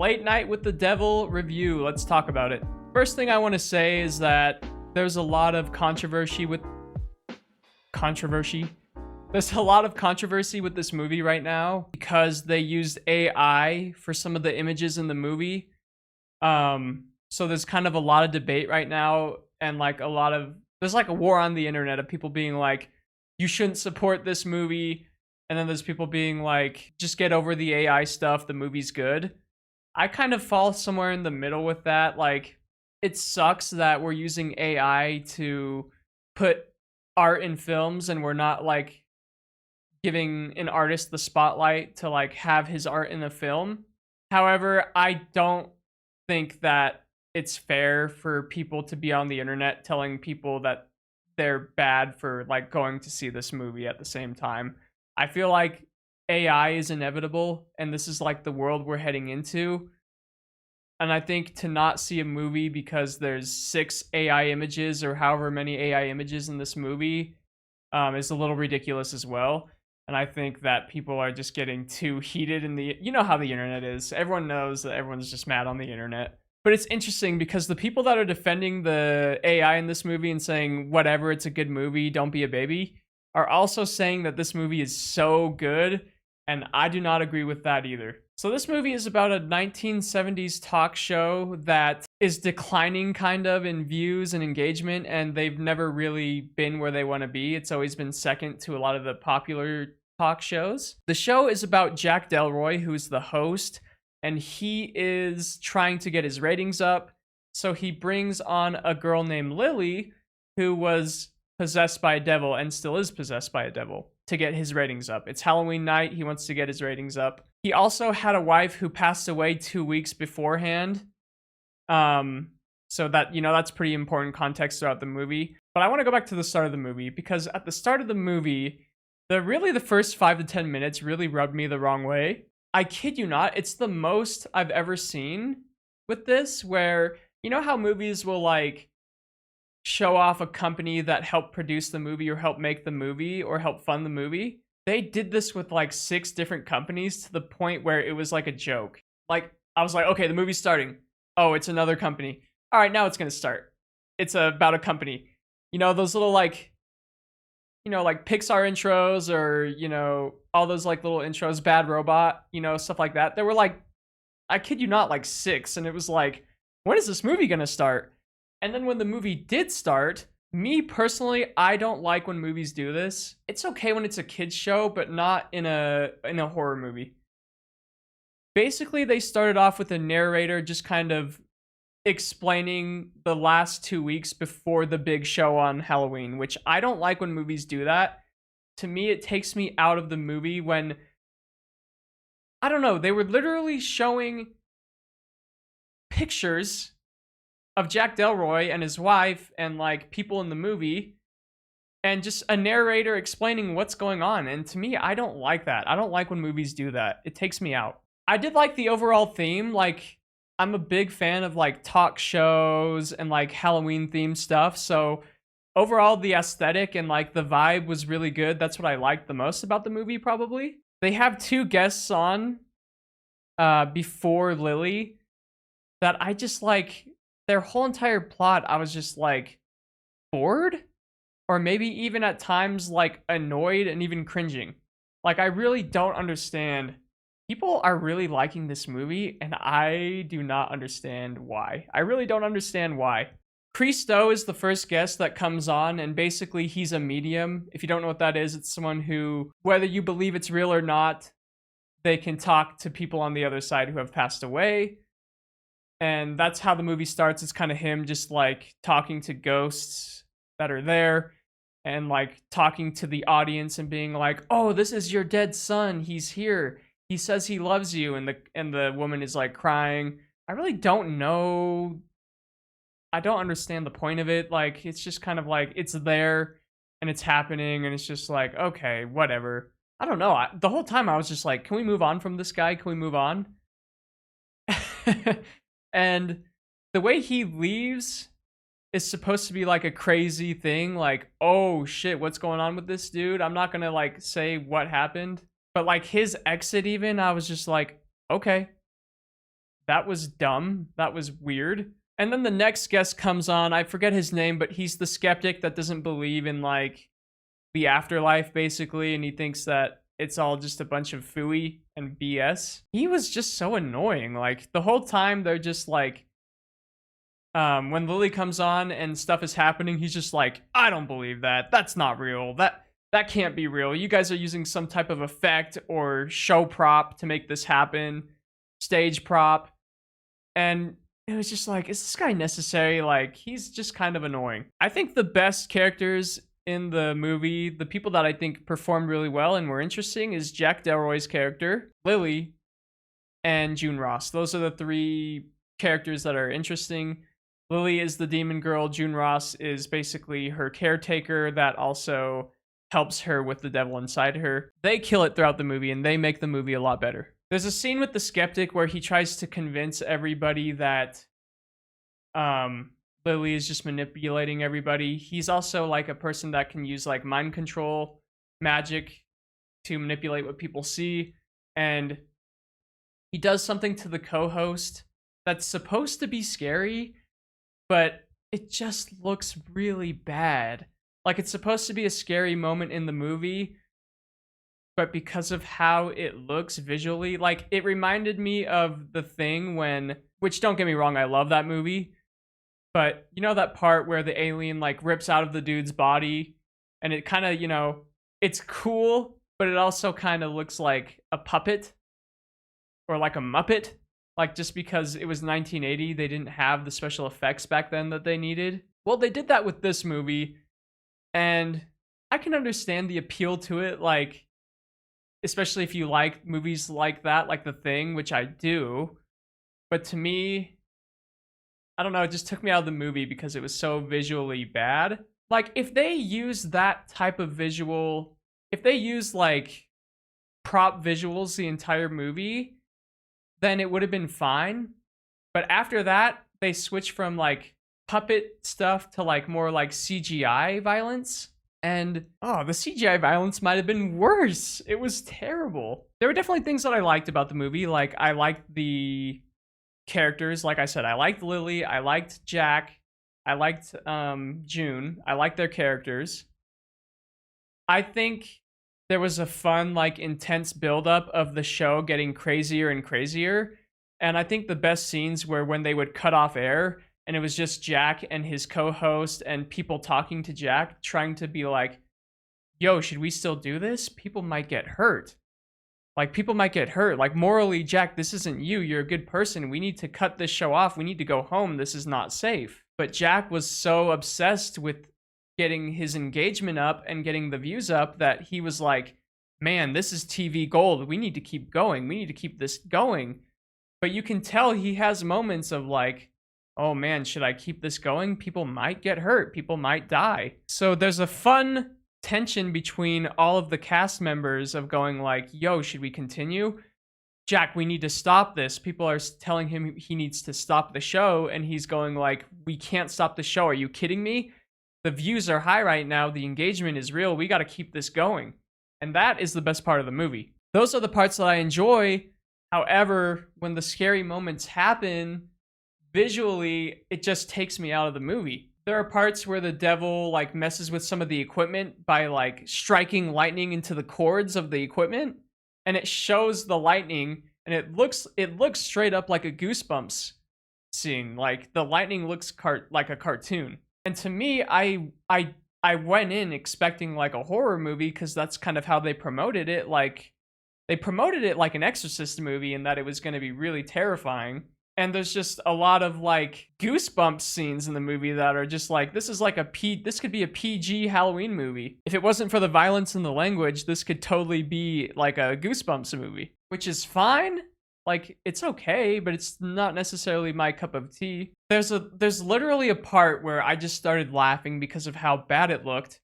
Late Night with the Devil review. Let's talk about it. First thing I want to say is that there's a lot of controversy with There's a lot of controversy with this movie right now because they used AI for some of the images in the movie. So there's kind of a lot of debate right now, and like there's like a war on the internet of people being like, you shouldn't support this movie, and then there's people being like, just get over the AI stuff, the movie's good. I kind of fall somewhere in the middle with that. Like, it sucks that we're using AI to put art in films and we're not like giving an artist the spotlight to like have his art in the film. However, I don't think that it's fair for people to be on the internet telling people that they're bad for like going to see this movie at the same time. I feel like AI is inevitable and this is like the world we're heading into. And I think to not see a movie because there's 6 AI images or however many AI images in this movie is a little ridiculous as well. And I think that people are just getting too heated in the, you know how the internet is. Everyone knows that everyone's just mad on the internet. But it's interesting because the people that are defending the AI in this movie and saying, whatever, it's a good movie, don't be a baby, are also saying that this movie is so good. And I do not agree with that either. So this movie is about a 1970s talk show that is declining kind of in views and engagement, and they've never really been where they want to be. It's always been second to a lot of the popular talk shows. The show is about Jack Delroy, who's the host, and he is trying to get his ratings up. So he brings on a girl named Lily, who was possessed by a devil and still is possessed by a devil, to get his ratings up. It's Halloween night. He wants to get his ratings up. He also had a wife who passed away 2 weeks beforehand. So that, you know, that's pretty important context throughout the movie. But I want to go back to the start of the movie because at the start of the movie, the first 5 to 10 minutes really rubbed me the wrong way. I kid you not, it's the most I've ever seen with this, where, you know how movies will like show off a company that helped produce the movie or help make the movie or help fund the movie? They did this with like 6 different companies to the point where it was like a joke. Like, I was like, okay, the movie's starting. Oh, it's another company. All right, now it's going to start. It's about a company. You know, those little like, you know, like Pixar intros or, you know, all those like little intros, Bad Robot, you know, stuff like that. There were like, I kid you not, like 6. And it was like, when is this movie going to start? And then when the movie did start, me personally, I don't like when movies do this. It's okay when it's a kid's show, but not in a horror movie. Basically, they started off with a narrator just kind of explaining the last 2 weeks before the big show on Halloween, which I don't like when movies do that. To me, it takes me out of the movie when, I don't know, they were literally showing pictures of Jack Delroy and his wife and like people in the movie and just a narrator explaining what's going on. And to me, I don't like that. I don't like when movies do that. It takes me out. I did like the overall theme. Like, I'm a big fan of like talk shows and like Halloween themed stuff. So overall, the aesthetic and like the vibe was really good. That's what I liked the most about the movie, probably. They have 2 guests on before Lily that I just like, their whole entire plot, I was just like bored, or maybe even at times like annoyed and even cringing. Like, I really don't understand. People are really liking this movie, and I do not understand why. I really don't understand why. Christo is the first guest that comes on, and basically he's a medium. If you don't know what that is, it's someone who, whether you believe it's real or not, they can talk to people on the other side who have passed away. And that's how the movie starts. It's kind of him just like talking to ghosts that are there and like talking to the audience and being like, oh, this is your dead son. He's here. He says he loves you. And the woman is like crying. I really don't know. I don't understand the point of it. Like, it's just kind of like, it's there and it's happening. And it's just like, okay, whatever. I don't know. The whole time I was just like, can we move on from this guy? Can we move on? And the way he leaves is supposed to be like a crazy thing. Like, oh shit, what's going on with this dude? I'm not gonna like say what happened. But like his exit even, I was just like, okay. that was dumb. That was weird. And then the next guest comes on. I forget his name, but he's the skeptic that doesn't believe in like the afterlife, basically, and he thinks that it's all just a bunch of phooey and BS. He was just so annoying. Like the whole time they're just like, when Lily comes on and stuff is happening, he's just like, I don't believe that. That's not real. That can't be real. You guys are using some type of effect or show prop to make this happen, stage prop. And it was just like, is this guy necessary? Like, he's just kind of annoying. I think the best characters in the movie, the people that I think performed really well and were interesting, is Jack Delroy's character, Lily, and June Ross. Those are the three characters that are interesting. Lily is the demon girl. June Ross is basically her caretaker that also helps her with the devil inside her. They kill it throughout the movie, and they make the movie a lot better. There's a scene with the skeptic where he tries to convince everybody that Lily is just manipulating everybody. He's also like a person that can use like mind control magic to manipulate what people see. And he does something to the co-host that's supposed to be scary, but it just looks really bad. Like it's supposed to be a scary moment in the movie, but because of how it looks visually, like it reminded me of The Thing which don't get me wrong, I love that movie, but you know that part where the alien like rips out of the dude's body and it kind of, it's cool, but it also kind of looks like a puppet or like a Muppet. Like just because it was 1980, they didn't have the special effects back then that they needed. Well, they did that with this movie, and I can understand the appeal to it, like especially if you like movies like that, like The Thing, which I do. But to me, I don't know, it just took me out of the movie because it was so visually bad. Like, if they use that type of visual, if they use, like, prop visuals the entire movie, then it would have been fine. But after that, they switch from, like, puppet stuff to, like, more, like, CGI violence. And, the CGI violence might have been worse. It was terrible. There were definitely things that I liked about the movie. Like, I liked the characters. Like I said, I liked Lily. I liked Jack. I liked June. I liked their characters. I think there was a fun, like, intense buildup of the show getting crazier and crazier. And I think the best scenes were when they would cut off air and it was just Jack and his co-host and people talking to Jack, trying to be like, yo, should we still do this? People might get hurt. Like, people might get hurt. Like, morally, Jack, this isn't you. You're a good person. We need to cut this show off. We need to go home. This is not safe. But Jack was so obsessed with getting his engagement up and getting the views up that he was like, man, this is TV gold. We need to keep going. We need to keep this going. But you can tell he has moments of like, oh man, should I keep this going? People might get hurt. People might die. So there's a fun tension between all of the cast members of going like, yo, should we continue? Jack, we need to stop this. People are telling him he needs to stop the show, and he's going like, we can't stop the show. Are you kidding me? The views are high right now. The engagement is real. We got to keep this going. And that is the best part of the movie. Those are the parts that I enjoy. However, when the scary moments happen, visually, it just takes me out of the movie. There are parts where the devil like messes with some of the equipment by like striking lightning into the cords of the equipment, and it shows the lightning, and it looks straight up like a Goosebumps scene. Like the lightning looks like a cartoon. And to me, I went in expecting like a horror movie because that's kind of how they promoted it. Like they promoted it like an Exorcist movie, and that it was going to be really terrifying. And there's just a lot of like Goosebumps scenes in the movie that are just like, this could be a PG Halloween movie. If it wasn't for the violence and the language, this could totally be like a Goosebumps movie, which is fine. Like, it's okay, but it's not necessarily my cup of tea. There's literally a part where I just started laughing because of how bad it looked.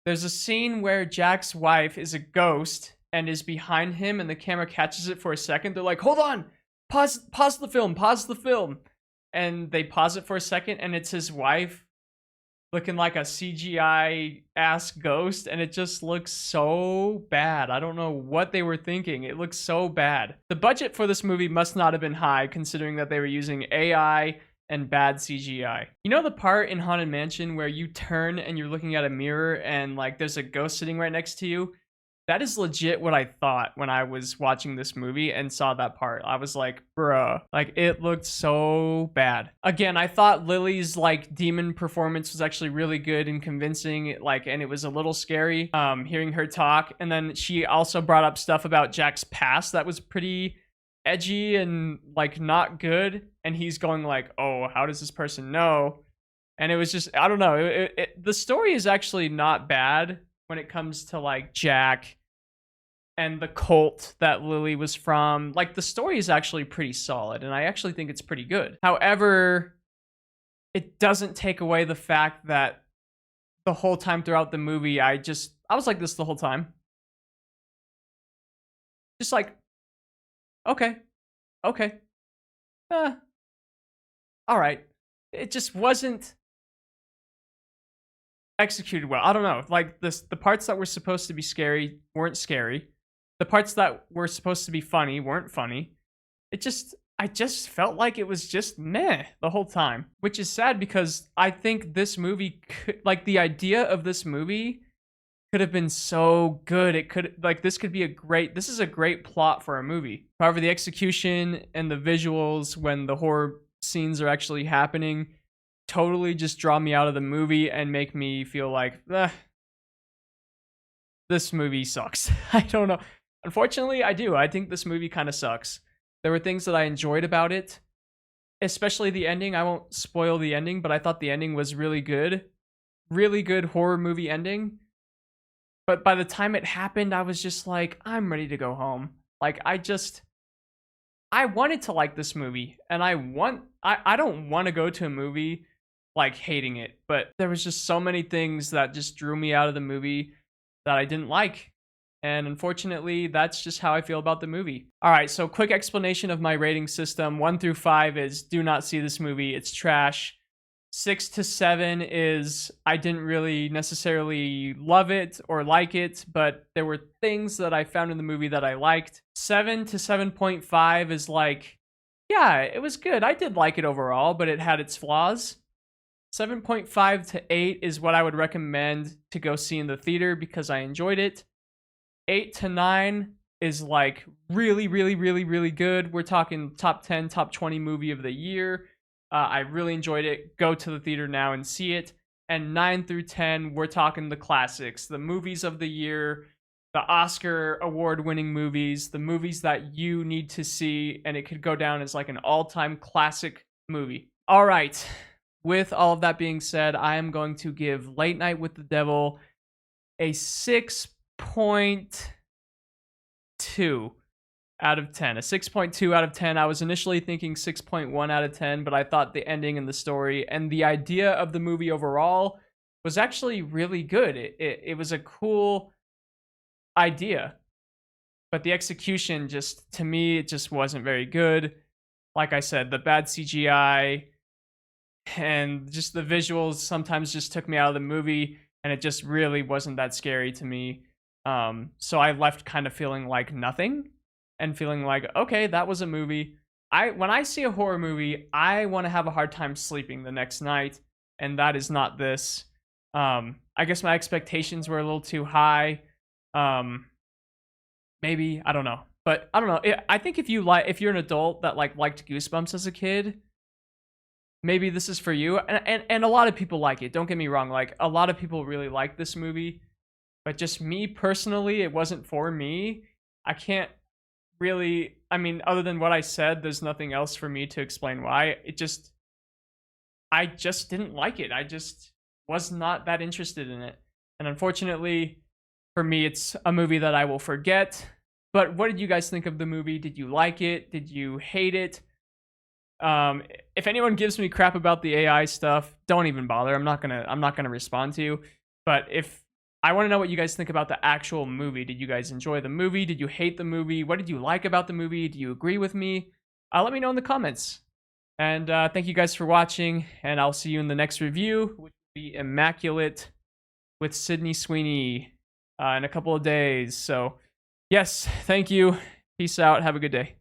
There's a scene where Jack's wife is a ghost and is behind him, and the camera catches it for a second. They're like, hold on! Pause the film. And they pause it for a second, and it's his wife looking like a CGI ass ghost, and it just looks so bad. I don't know what they were thinking. It looks so bad. The budget for this movie must not have been high, considering that they were using AI and bad CGI. You know the part in Haunted Mansion where you turn and you're looking at a mirror and like there's a ghost sitting right next to you? That is legit what I thought when I was watching this movie and saw that part. I was like, bruh, like it looked so bad. Again, I thought Lily's like demon performance was actually really good and convincing, like, and it was a little scary hearing her talk. And then she also brought up stuff about Jack's past that was pretty edgy and like not good. And he's going like, oh, how does this person know? And it was just, I don't know. The story is actually not bad when it comes to like Jack and the cult that Lily was from. Like the story is actually pretty solid and I actually think it's pretty good. However, it doesn't take away the fact that the whole time throughout the movie, I was like this the whole time. Just like, okay, all right. It just wasn't executed well. I don't know. Like the parts that were supposed to be scary weren't scary. The parts that were supposed to be funny weren't funny. I just felt like it was just meh the whole time, which is sad because I think this movie like the idea of this movie could have been so good. It could like this is a great plot for a movie. However, the execution and the visuals when the horror scenes are actually happening totally just draw me out of the movie and make me feel like this movie sucks. I don't know. Unfortunately, I do. I think this movie kind of sucks. There were things that I enjoyed about it, especially the ending. I won't spoil the ending, but I thought the ending was really good. Really good horror movie ending. But by the time it happened, I was just like, I'm ready to go home. Like I wanted to like this movie and I don't want to go to a movie like hating it, but there was just so many things that just drew me out of the movie that I didn't like. And unfortunately, that's just how I feel about the movie. All right, so quick explanation of my rating system. 1 through 5 is do not see this movie. It's trash. 6 to 7 is I didn't really necessarily love it or like it, but there were things that I found in the movie that I liked. 7 to 7.5 is like, yeah, it was good. I did like it overall, but it had its flaws. 7.5 to 8 is what I would recommend to go see in the theater because I enjoyed it. 8 to 9 is like really, really, really, really good. We're talking top 10, top 20 movie of the year. I really enjoyed it. Go to the theater now and see it. And 9 through 10, we're talking the classics, the movies of the year, the Oscar award-winning movies, the movies that you need to see, and it could go down as like an all-time classic movie. All right. With all of that being said, I am going to give Late Night with the Devil a 6.2 out of 10. A 6.2 out of 10. I was initially thinking 6.1 out of 10, but I thought the ending and the story and the idea of the movie overall was actually really good. It was a cool idea, but the execution just, to me, it just wasn't very good. Like I said, the bad CGI and just the visuals sometimes just took me out of the movie, and it just really wasn't that scary to me. So I left kind of feeling like nothing and feeling like, okay, that was a movie. When I see a horror movie, I want to have a hard time sleeping the next night, and that is not this. I guess my expectations were a little too high. Maybe, I don't know. But I don't know. I think if you're an adult that liked Goosebumps as a kid, maybe this is for you. And a lot of people like it. Don't get me wrong. Like a lot of people really like this movie, but just me personally, it wasn't for me. I can't really, I mean, other than what I said, there's nothing else for me to explain why. I just didn't like it. I just was not that interested in it. And unfortunately, for me, it's a movie that I will forget. But what did you guys think of the movie? Did you like it? Did you hate it? If anyone gives me crap about the AI stuff, don't even bother. I'm not gonna respond to you. But if I want to know what you guys think about the actual movie. Did you guys enjoy the movie? Did you hate the movie? What did you like about the movie? Do you agree with me? Let me know in the comments. And thank you guys for watching, and I'll see you in the next review. be immaculate with Sydney Sweeney in a couple of days. So, yes, thank you. Peace out. Have a good day.